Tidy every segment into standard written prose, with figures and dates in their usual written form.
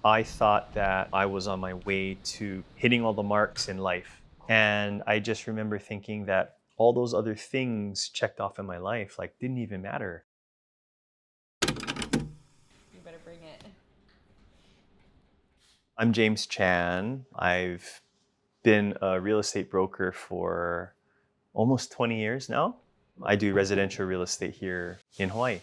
I thought that I was on my way to hitting all the marks in life. And I just remember thinking that all those other things checked off in my life like didn't even matter. You better bring it. I'm James Chan. I've been a real estate broker for almost 20 years now. I do residential real estate here in Hawaii.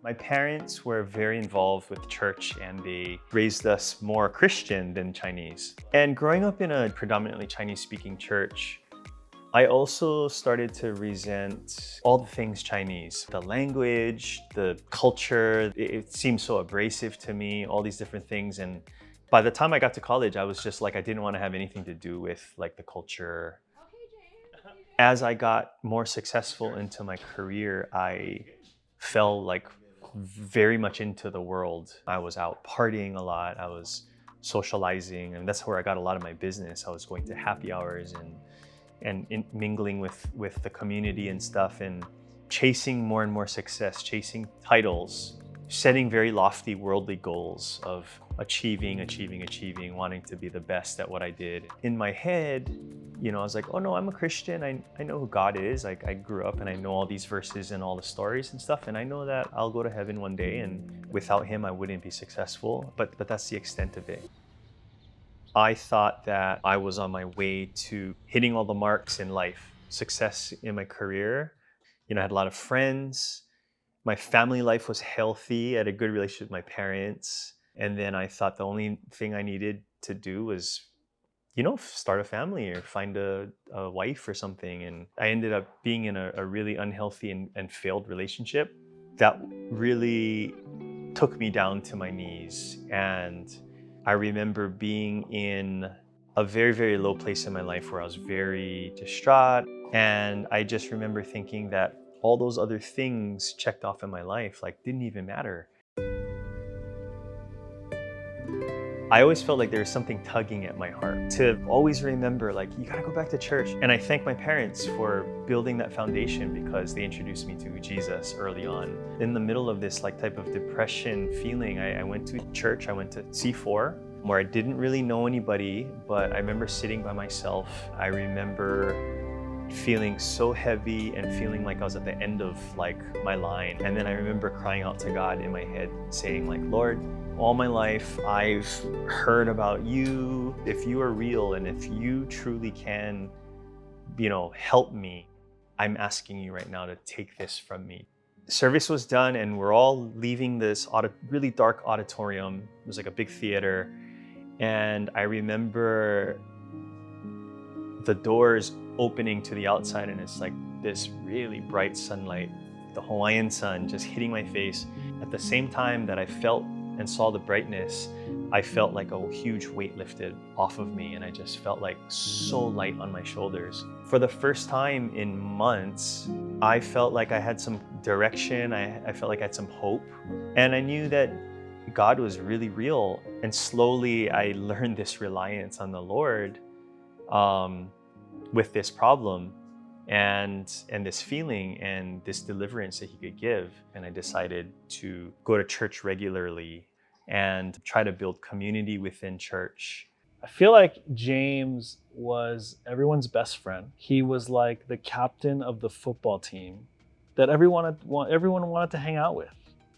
My parents were very involved with church and they raised us more Christian than Chinese. And growing up in a predominantly Chinese-speaking church, I also started to resent all the things Chinese. The language, the culture, it seemed so abrasive to me, all these different things. And by the time I got to college, I was just like, I didn't want to have anything to do with like the culture. As I got more successful into my career, I fell like very much into the world. I was out partying a lot. I was socializing, and that's where I got a lot of my business. I was going to happy hours and mingling with the community and stuff, and chasing more and more success, chasing titles, setting very lofty worldly goals of achieving, wanting to be the best at what I did. In my head, I was like, oh no, I'm a Christian. I know who God is. Like I grew up and I know all these verses and all the stories and stuff. And I know that I'll go to heaven one day and without him, I wouldn't be successful. But that's the extent of it. I thought that I was on my way to hitting all the marks in life, success in my career. I had a lot of friends. My family life was healthy. I had a good relationship with my parents. And then I thought the only thing I needed to do was, start a family or find a wife or something. And I ended up being in a really unhealthy and failed relationship that really took me down to my knees. And I remember being in a very, very low place in my life where I was very distraught. And I just remember thinking that all those other things checked off in my life like didn't even matter. I always felt like there was something tugging at my heart to always remember, like, you gotta go back to church. And I thank my parents for building that foundation because they introduced me to Jesus early on. In the middle of this like type of depression feeling, I went to church, I went to C4, where I didn't really know anybody, but I remember sitting by myself. I remember feeling so heavy and feeling like I was at the end of like my line. And then I remember crying out to God in my head saying like, Lord, all my life I've heard about you. If you are real and if you truly can, help me, I'm asking you right now to take this from me. Service was done and we're all leaving this really dark auditorium. It was like a big theater. And I remember the doors opening to the outside and it's like this really bright sunlight, the Hawaiian sun just hitting my face. At the same time that I felt and saw the brightness, I felt like a huge weight lifted off of me and I just felt like so light on my shoulders. For the first time in months, I felt like I had some direction, I felt like I had some hope, and I knew that God was really real. And slowly I learned this reliance on the Lord with this problem and this feeling and this deliverance that he could give. And I decided to go to church regularly and try to build community within church. I feel like James was everyone's best friend. He was like the captain of the football team that everyone wanted to hang out with.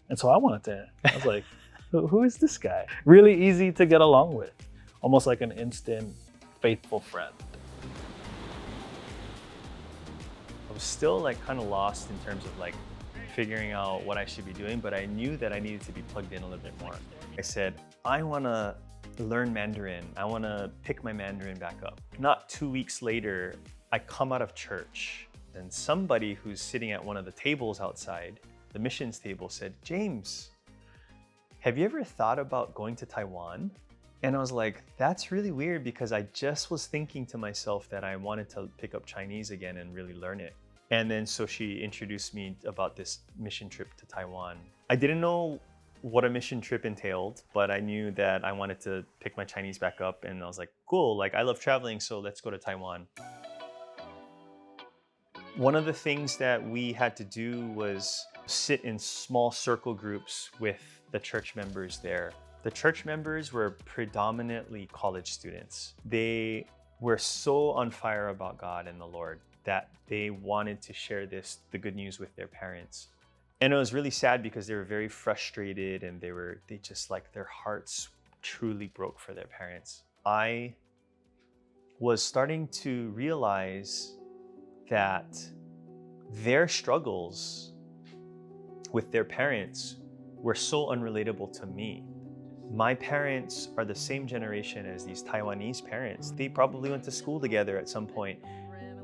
And so I was like, who is this guy? Really easy to get along with. Almost like an instant faithful friend. I was still like kind of lost in terms of like figuring out what I should be doing, but I knew that I needed to be plugged in a little bit more. I said, I want to learn Mandarin. I want to pick my Mandarin back up. Not 2 weeks later, I come out of church and somebody who's sitting at one of the tables outside, the missions table, said, James, have you ever thought about going to Taiwan? And I was like, that's really weird because I just was thinking to myself that I wanted to pick up Chinese again and really learn it. And then so she introduced me about this mission trip to Taiwan. I didn't know what a mission trip entailed, but I knew that I wanted to pick my Chinese back up. And I was like, cool, like I love traveling, so let's go to Taiwan. One of the things that we had to do was sit in small circle groups with the church members there. The church members were predominantly college students. They were so on fire about God and the Lord that they wanted to share the good news with their parents. And it was really sad because they were very frustrated and they just like their hearts truly broke for their parents. I was starting to realize that their struggles with their parents were so unrelatable to me. My parents are the same generation as these Taiwanese parents. They probably went to school together at some point.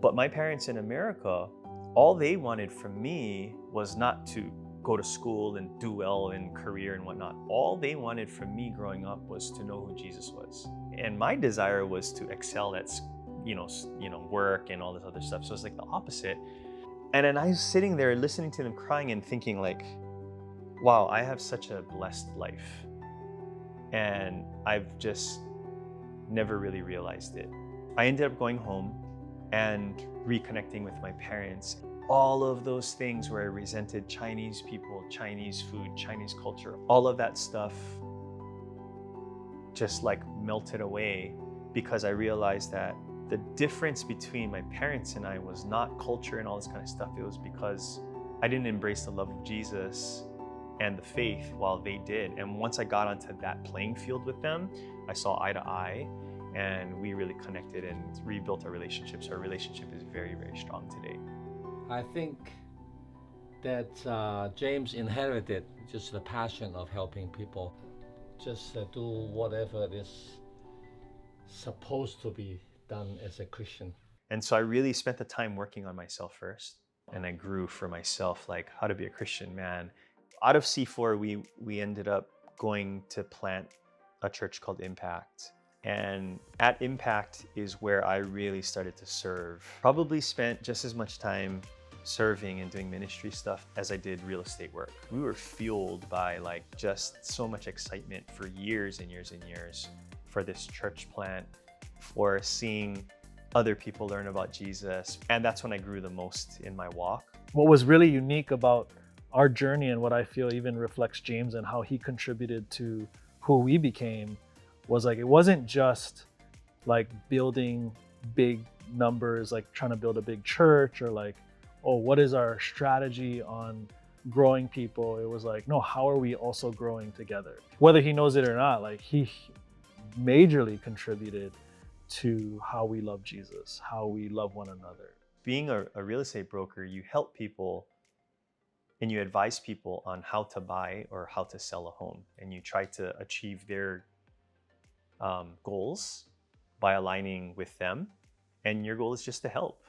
But my parents in America, all they wanted from me was not to go to school and do well in career and whatnot. All they wanted from me growing up was to know who Jesus was. And my desire was to excel at work and all this other stuff. So it's like the opposite. And then I was sitting there listening to them crying and thinking like, wow, I have such a blessed life. And I've just never really realized it. I ended up going home and reconnecting with my parents. All of those things where I resented Chinese people, Chinese food, Chinese culture, all of that stuff just like melted away because I realized that the difference between my parents and I was not culture and all this kind of stuff. It was because I didn't embrace the love of Jesus and the faith while they did. And once I got onto that playing field with them, I saw eye to eye and we really connected and rebuilt our relationship. So our relationship is very, very strong today. I think that James inherited just the passion of helping people, just do whatever is supposed to be done as a Christian. And so I really spent the time working on myself first. And I grew for myself, like how to be a Christian man. Out of C4, we ended up going to plant a church called Impact. And at Impact is where I really started to serve. Probably spent just as much time serving and doing ministry stuff as I did real estate work. We were fueled by like just so much excitement for years and years and years for this church plant, for seeing other people learn about Jesus. And that's when I grew the most in my walk. What was really unique about our journey and what I feel even reflects James and how he contributed to who we became was like, it wasn't just like building big numbers, like trying to build a big church or like, oh, what is our strategy on growing people? It was like, no, how are we also growing together? Whether he knows it or not, like he majorly contributed to how we love Jesus, how we love one another. Being a real estate broker, you help people and you advise people on how to buy or how to sell a home. And you try to achieve their goals by aligning with them. And your goal is just to help.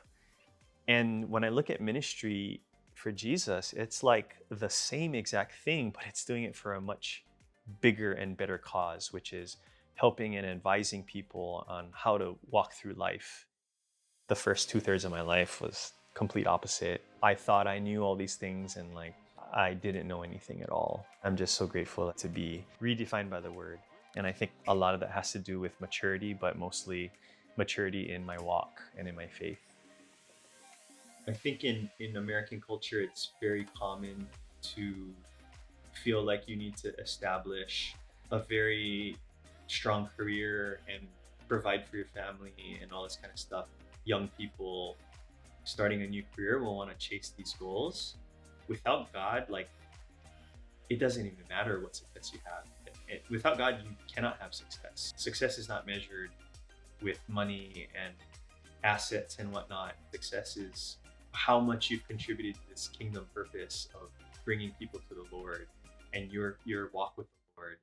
And when I look at ministry for Jesus, it's like the same exact thing, but it's doing it for a much bigger and better cause, which is helping and advising people on how to walk through life. The first 2/3 of my life was complete opposite. I thought I knew all these things and like I didn't know anything at all. I'm just so grateful to be redefined by the word. And I think a lot of that has to do with maturity, but mostly maturity in my walk and in my faith. I think in American culture, it's very common to feel like you need to establish a very strong career and provide for your family and all this kind of stuff. Young people starting a new career will want to chase these goals. Without God, like it doesn't even matter what success you have. Without God, you cannot have success. Success is not measured with money and assets and whatnot. Success is how much you've contributed to this kingdom purpose of bringing people to the Lord and your walk with the Lord.